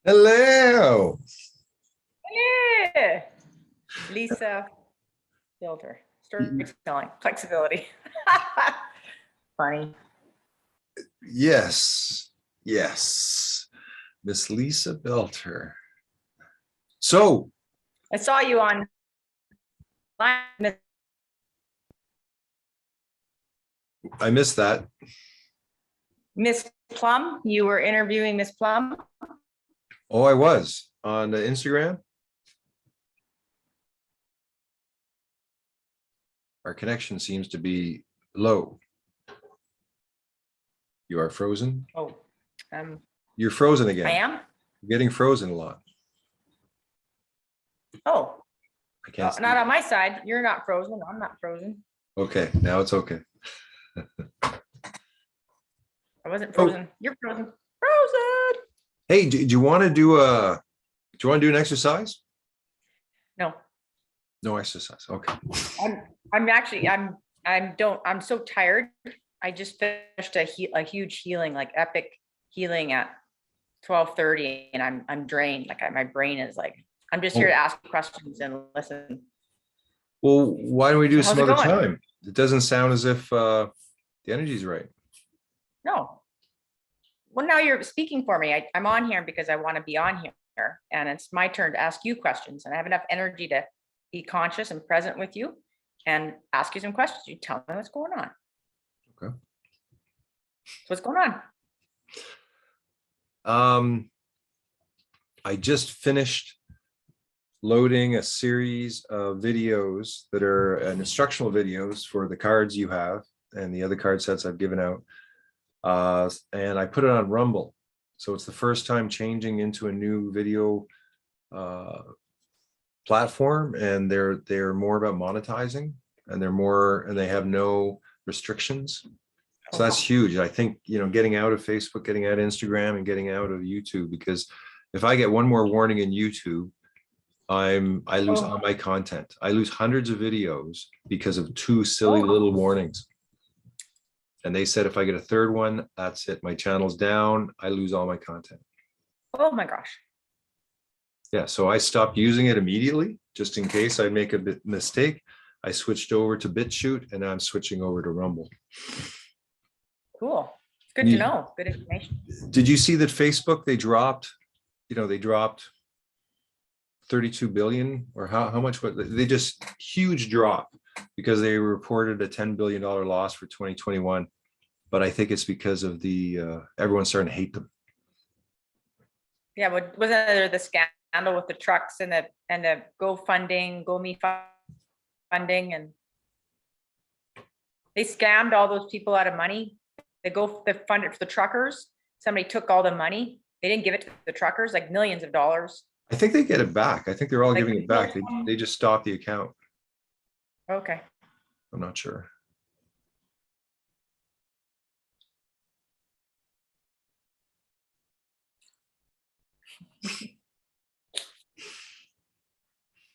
Hello. Yeah. Lisa Filter. Storytelling. Flexibility. Funny. Yes. Yes. Miss Lisa Belter. So I saw you on I missed that. Miss Plum. You were interviewing Miss Plum. Oh, I was on Instagram. Our connection seems to be low. You are frozen. Oh, You're frozen again. I am. You're getting frozen a lot. Oh, I can't see not you. on my side. You're not frozen. I'm not frozen. Okay, now it's okay. I wasn't frozen. You're frozen. Frozen. Hey, do you want to do an exercise? No, No exercise. Okay. I'm so tired. I just finished a huge healing, like epic healing at 12:30, and I'm drained. Like my brain is like, I'm just here to ask questions and listen. Well, why don't we do So how's some it other going? time? It doesn't sound as if the energy's right. No. Well, now you're speaking for me. I'm on here because I want to be on here, and it's my turn to ask you questions, and I have enough energy to be conscious and present with you and ask you some questions. You tell me what's going on. Okay. So what's going on? I just finished loading a series of videos that are instructional videos for the cards you have and the other card sets I've given out. And I put it on Rumble. So it's the first time changing into a new video platform, and they're more about monetizing, and they have no restrictions. So that's huge. I think, getting out of Facebook, getting out of Instagram, and getting out of YouTube, because if I get one more warning in YouTube, I lose all my content. I lose hundreds of videos because of two silly little warnings. And they said if I get a third one, that's it. My channel's down. I lose all my content. Oh my gosh. Yeah, so I stopped using it immediately, just in case I make a mistake. I switched over to BitChute, and now I'm switching over to Rumble. Cool. It's good to know. Good information. Did you see that Facebook, they dropped 32 billion, or how much was they just huge drop, because they reported a $10 billion loss for 2021. But I think it's because of the everyone's starting to hate them. Yeah, but wasn't there the scandal with the trucks and the GoMe funding, and they scammed all those people out of money? They funded for the truckers. Somebody took all the money. They didn't give it to the truckers, like millions of dollars. I think they get it back. I think they're all giving it back. They just stopped the account. Okay. I'm not sure.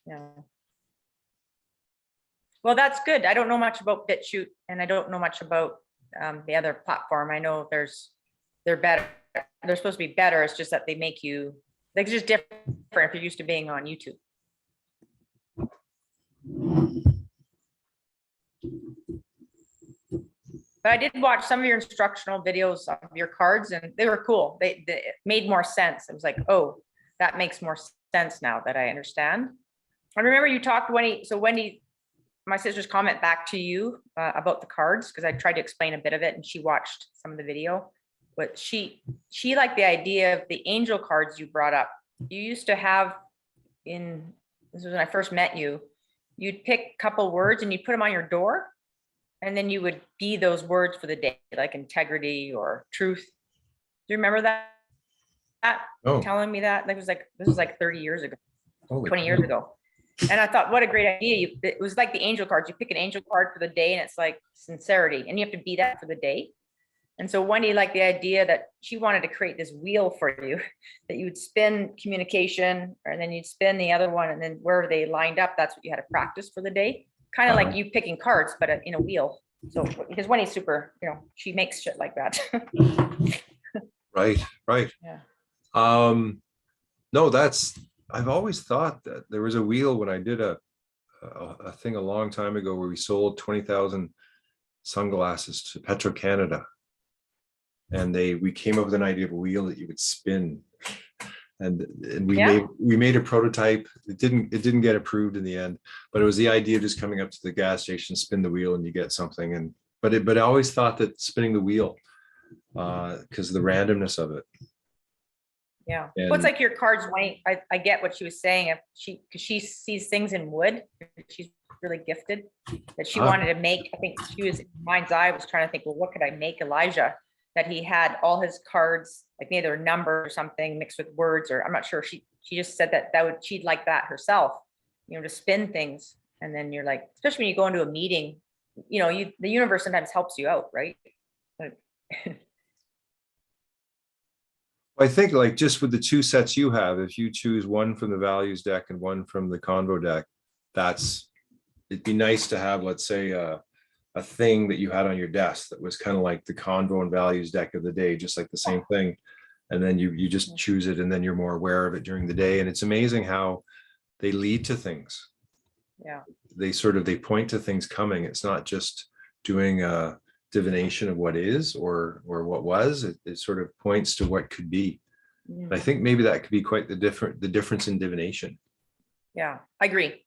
Yeah. Well, that's good. I don't know much about BitChute, and I don't know much about the other platform. I know they're better. They're supposed to be better. It's just that they make you, like, it's just different if you're used to being on YouTube. But I did watch some of your instructional videos of your cards, and they were cool. They made more sense. It was like, oh, that makes more sense now that I understand. I remember you talked Wendy, my sister's comment back to you about the cards, because I tried to explain a bit of it, and she watched some of the video. But she liked the idea of the angel cards you brought up. You used to have this was when I first met you. You'd pick a couple words and you'd put them on your door, and then you would be those words for the day, like integrity or truth. Do you remember that? Oh. Telling me that? This was like 30 years ago, Holy 20 years ago. And I thought, what a great idea. It was like the angel cards. You pick an angel card for the day, and it's like sincerity, and you have to be that for the day. And so Wendy liked the idea that she wanted to create this wheel for you, that you would spin communication, and then you'd spin the other one, and then where they lined up, that's what you had to practice for the day. Kind of like you picking cards, but in a wheel. So because Wendy's super, she makes shit like that. Right. Yeah. No, I've always thought that there was a wheel when I did a thing a long time ago where we sold 20,000 sunglasses to Petro-Canada. And we came up with an idea of a wheel that you would spin. And Yeah. we made a prototype. It didn't get approved in the end, but it was the idea of just coming up to the gas station, spin the wheel and you get something. But I always thought that spinning the wheel, because of the randomness of it. Yeah. Well, it's And like your cards, Wayne. I get what she was saying. If because she sees things in wood. She's really gifted that she Ah. wanted to make. I think she was, mind's eye was trying to think, well, what could I make Elijah? That he had all his cards, like either a number or something mixed with words, or I'm not sure. She just said she'd like that herself, to spin things. And then you're like, especially when you go into a meeting, the universe sometimes helps you out, right? Like, I think like just with the two sets you have, if you choose one from the values deck and one from the convo deck, it'd be nice to have, let's say, a thing that you had on your desk that was kind of like the convo and values deck of the day, just like the same thing. And then you just choose it and then you're more aware of it during the day. And it's amazing how they lead to things. yeah. They point to things coming. It's not just doing a divination of what is or what was. It sort of points to what could be. Mm. I think maybe that could be quite the difference in divination. Yeah, I agree.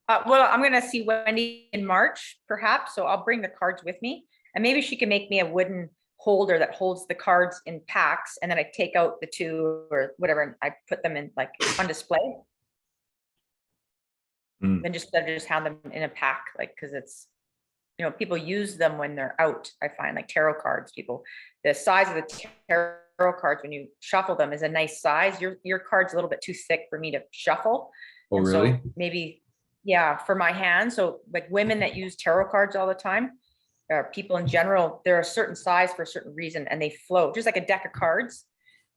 Well, I'm gonna see Wendy in March, perhaps, so I'll bring the cards with me, and maybe she can make me a wooden holder that holds the cards in packs, and then I take out the two or whatever, and I put them in like on display. Mm. Then just have them in a pack, like, because it's, people use them when they're out. I find like tarot cards, the size of the tarot cards when you shuffle them is a nice size. Your card's a little bit too thick for me to shuffle. Oh, And really? so maybe, yeah, for my hand. So like women that use tarot cards all the time, or people in general, they're a certain size for a certain reason and they float just like a deck of cards.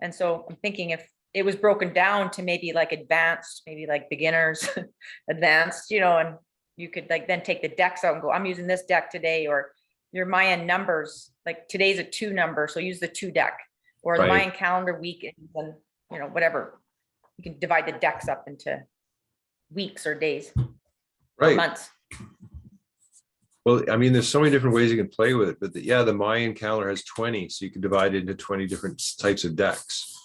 And so I'm thinking if it was broken down to maybe like advanced, maybe like beginners, advanced, and you could like then take the decks out and go, I'm using this deck today, or your Mayan numbers, like today's a 2 number, so use the 2 deck, or the Right. Mayan calendar week, and whatever. You can divide the decks up into weeks or days, or Right. months. Well, I mean, there's so many different ways you can play with it, but the Mayan calendar has 20, so you can divide it into 20 different types of decks,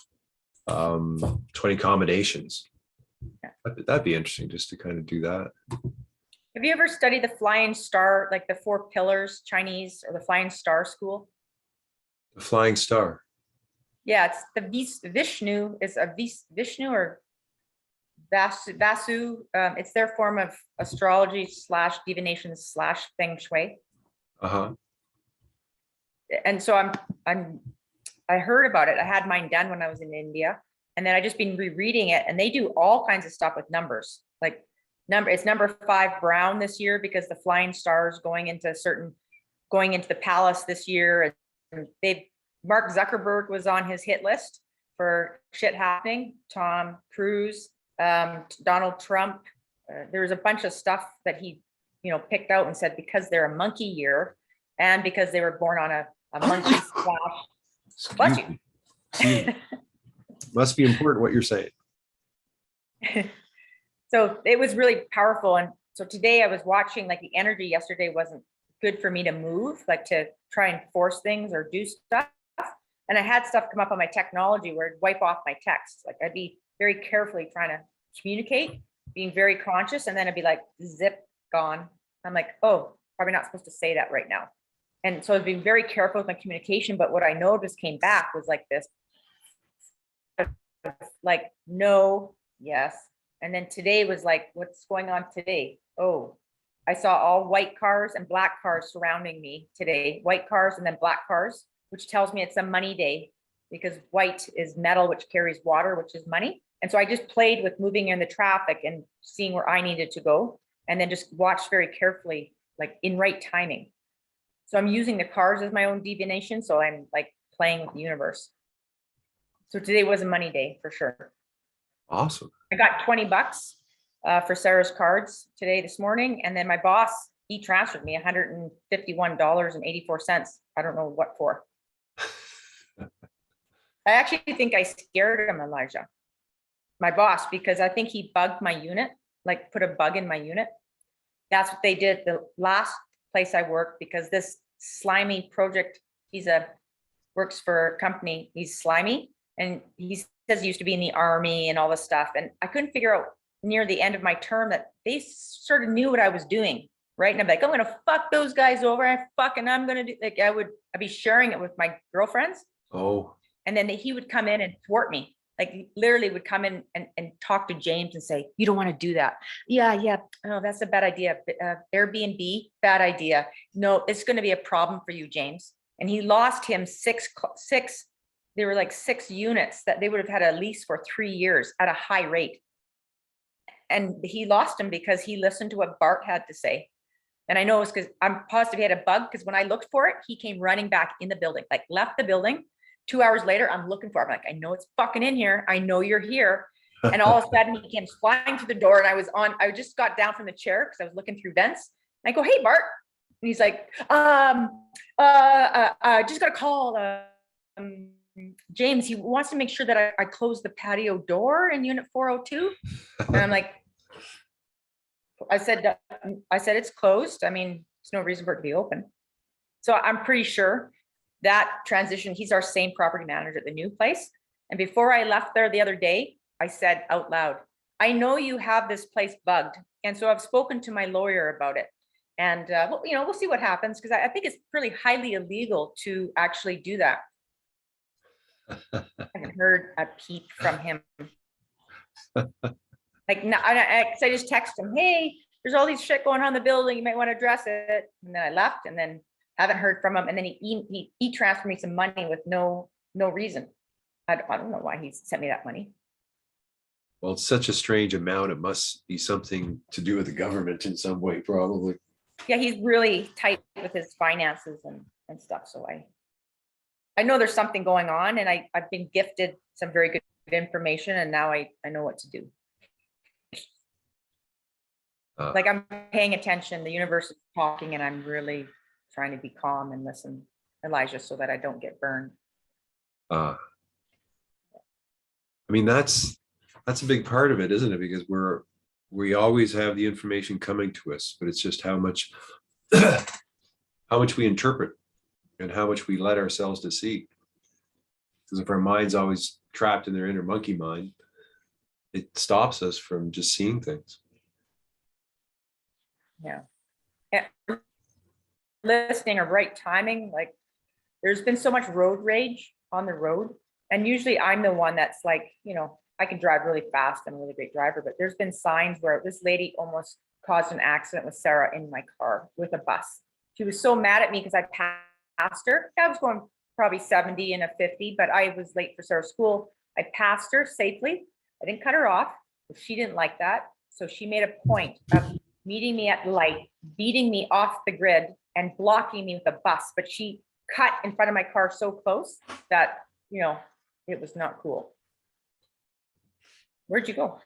20 combinations. Yeah. That'd be interesting just to kind of do that. Have you ever studied the Flying Star, like the 4 pillars, Chinese, or the Flying Star school? The flying star. Yeah, it's the Vishnu is a Vishnu or Vasu. It's their form of astrology / divination / feng shui. Uh-huh. And so I heard about it. I had mine done when I was in India, and then I just been rereading it, and they do all kinds of stuff with numbers. Like it's number 5 brown this year because the flying stars going into the palace this year. And Mark Zuckerberg was on his hit list for shit happening. Tom Cruise, Donald Trump. There's a bunch of stuff that he, picked out and said because they're a monkey year, and because they were born on a monkey / Bless you. Excuse me. Must be important what you're saying. So it was really powerful. And so today I was watching, like the energy yesterday wasn't good for me to move, like to try and force things or do stuff. And I had stuff come up on my technology where it'd wipe off my text. Like I'd be very carefully trying to communicate, being very conscious, and then it'd be like zip, gone. I'm like, oh, probably not supposed to say that right now. And so I was being very careful with my communication. But what I noticed came back was like this, like, no, yes. And then today was like, what's going on today? Oh, I saw all white cars and black cars surrounding me today, white cars and then black cars, which tells me it's a money day because white is metal, which carries water, which is money. And so I just played with moving in the traffic and seeing where I needed to go, and then just watched very carefully, like in right timing. So I'm using the cars as my own divination. So I'm like playing with the universe. So today was a money day for sure. Awesome. I got $20 for Sarah's cards this morning. And then my boss, he transferred me $151.84. I don't know what for. I actually think I scared him, Elijah. my boss, because I think he bugged my unit, like put a bug in my unit. That's what they did the last place I worked, because this slimy project, works for a company, he's slimy, and he says he used to be in the army and all this stuff. And I couldn't figure out near the end of my term that they sort of knew what I was doing, right? And I'm like, I'm gonna fuck those guys over. I'm gonna do, like, I'd be sharing it with my girlfriends. Oh, And then he would come in and thwart me. Like he literally would come in and talk to James and say, you don't want to do that. Yeah. Oh, that's a bad idea. Airbnb, bad idea. No, it's going to be a problem for you, James. And he lost him six, there were like 6 units that they would have had a lease for 3 years at a high rate. And he lost him because he listened to what Bart had to say. And I know it's because I'm positive he had a bug, because when I looked for it, he came running back in the building, like left the building. 2 hours later, I'm looking for him. I'm like, I know it's fucking in here. I know you're here. And all of a sudden he came flying through the door, and I just got down from the chair because I was looking through vents. And I go, hey, Bart. And he's like, just got a call. James, he wants to make sure that I close the patio door in unit 402. And I'm like, I said, it's closed. I mean, there's no reason for it to be open. So I'm pretty sure that transition, he's our same property manager at the new place. And before I left there the other day, I said out loud, I know you have this place bugged. And so I've spoken to my lawyer about it. And we'll see what happens, because I think it's really highly illegal to actually do that. I haven't heard a peep from him. Like, no, I just text him, hey, there's all these shit going on in the building, you might want to address it. And then I left, and then haven't heard from him. And then he transferred me some money with no reason. I don't know why he sent me that money. well, it's such a strange amount. It must be something to do with the government in some way, probably. Yeah, he's really tight with his finances and stuff. So I know there's something going on, and I've been gifted some very good information, and now I know what to do. Like, I'm paying attention, the universe is talking, and I'm really trying to be calm and listen, Elijah, so that I don't get burned. I mean, that's a big part of it, isn't it? Because we always have the information coming to us, but it's just how much we interpret and how much we let ourselves deceive. Because if our mind's always trapped in their inner monkey mind, it stops us from just seeing things. Yeah. Listening or right timing, like there's been so much road rage on the road, and usually I'm the one that's like, I can drive really fast, I'm a really great driver, but there's been signs where this lady almost caused an accident with Sarah in my car with a bus. She was so mad at me because I passed her. I was going probably 70 and a 50, but I was late for Sarah's school. I passed her safely. I didn't cut her off. She didn't like that, so she made a point of meeting me at the light, beating me off the grid, and blocking me with a bus. But she cut in front of my car so close that, it was not cool. Where'd you go?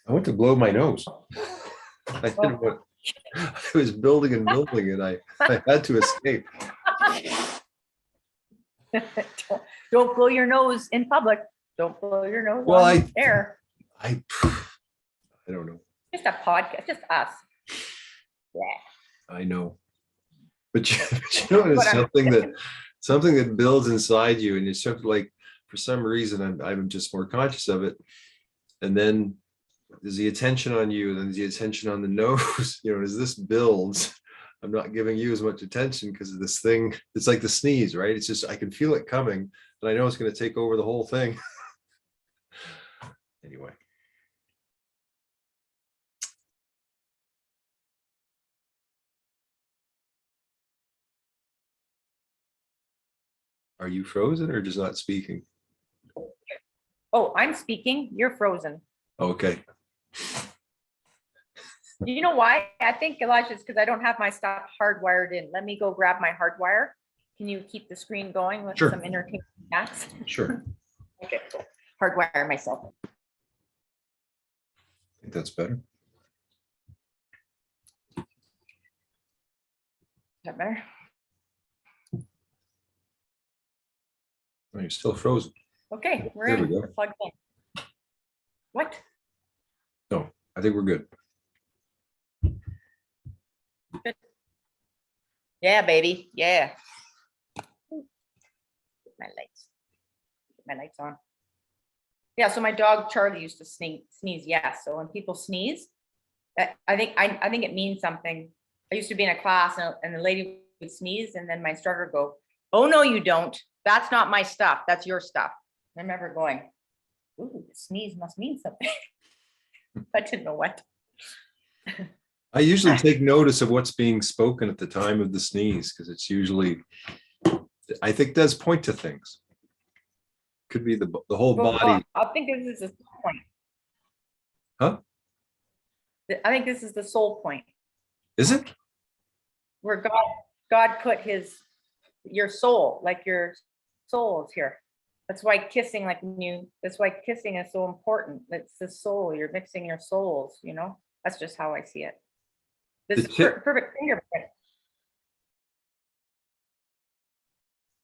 I went to blow my nose. I was building and I had to escape. Don't blow your nose in public. Don't blow your nose Well, on air. I don't know. Just a podcast, just us. Yeah. I know. But you know, it's something that builds inside you, and it's something like, for some reason, I'm just more conscious of it. And then there's the attention on you, and then there's the attention on the nose. As this builds, I'm not giving you as much attention because of this thing. It's like the sneeze, right? It's just, I can feel it coming, and I know it's going to take over the whole thing. Anyway. Are you frozen or just not speaking? Oh, I'm speaking. You're frozen. Okay. You know why? I think, Elijah, it's because I don't have my stuff hardwired in. Let me go grab my hardwire. Can you keep the screen going with some entertainment facts? Sure. Okay, cool. Hardwire myself. I think that's better. Is that better? Oh, you're still frozen. Okay, we're There we in. go. We're plugged in. What? No, I think we're good. Yeah, baby. Yeah. My lights on. Yeah, so my dog Charlie used to sneeze. Yes. So when people sneeze, I think it means something. I used to be in a class and the lady would sneeze and then my instructor would go, "Oh no, you don't. That's not my stuff. That's your stuff." I remember going, "Ooh, the sneeze must mean something." I didn't know what. I usually take notice of what's being spoken at the time of the sneeze because it's usually, I think, does point to things. Could be the whole body. I think this is the point. Huh? I think this is the soul point Is it? where God put your soul, like your soul is here. That's why kissing, that's why kissing is so important. It's the soul. You're mixing your souls, you know? That's just how I see it. This perfect fingerprint.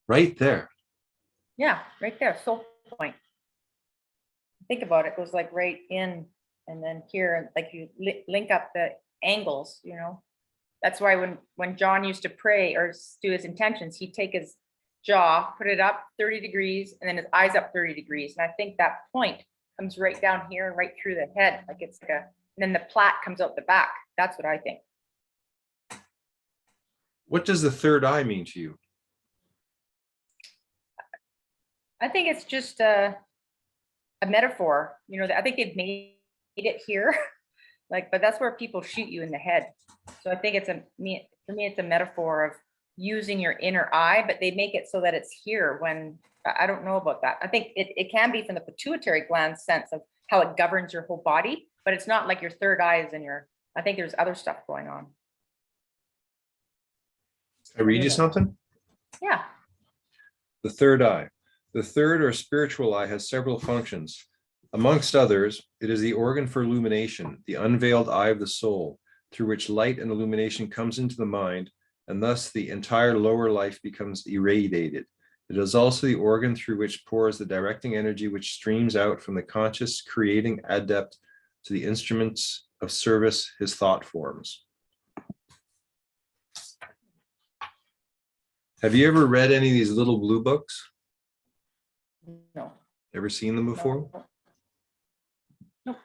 Right there. Yeah, right there, soul point. Think about it, goes like right in and then here, like you link up the angles, you know? That's why when John used to pray or do his intentions, he'd take his jaw, put it up 30 degrees, and then his eyes up 30 degrees. And I think that point comes right down here, right through the head, like it's like and then the plait comes out the back. That's what I think. What does the third eye mean to you? I think it's just a metaphor, you know, I think they've made it here, but that's where people shoot you in the head. So I think for me, it's a metaphor of using your inner eye, but they make it so that it's here when, I don't know about that. I think it can be from the pituitary gland sense of how it governs your whole body, but it's not like your third eye is I think there's other stuff going on. I read you something? Yeah. The third eye. The third or spiritual eye has several functions. Amongst others, it is the organ for illumination, the unveiled eye of the soul, through which light and illumination comes into the mind, and thus the entire lower life becomes irradiated. It is also the organ through which pours the directing energy which streams out from the conscious creating adept to the instruments of service his thought forms. Have you ever read any of these little blue books? No. Ever seen them before? No.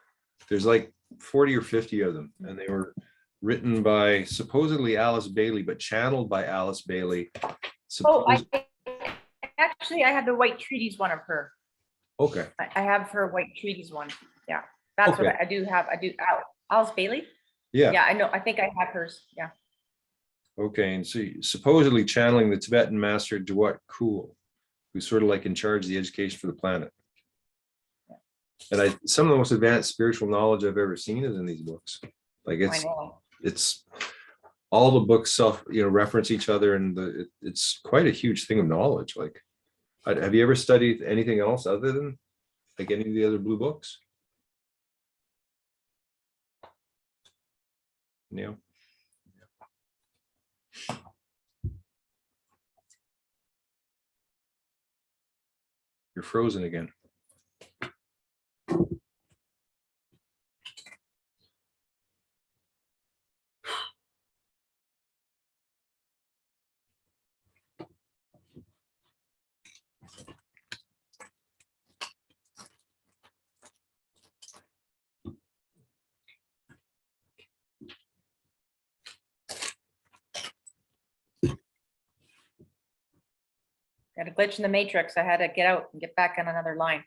There's like 40 or 50 of them, and they were written by supposedly Alice Bailey, but channeled by Alice Bailey. Actually, I have the White Treaties one of her. Okay. I have her White Treaties one. Yeah, that's okay. What I do have. Alice Bailey. Yeah. Yeah, I know. I think I have hers. Yeah. Okay, and so supposedly channeling the Tibetan master Dwat Kul, who's sort of like in charge of the education for the planet. And some of the most advanced spiritual knowledge I've ever seen is in these books. Like it's all the books reference each other, and it's quite a huge thing of knowledge. Like, have you ever studied anything else other than like any of the other blue books? Yeah. You're frozen again. Got a glitch in the matrix. I had to get out and get back on another line.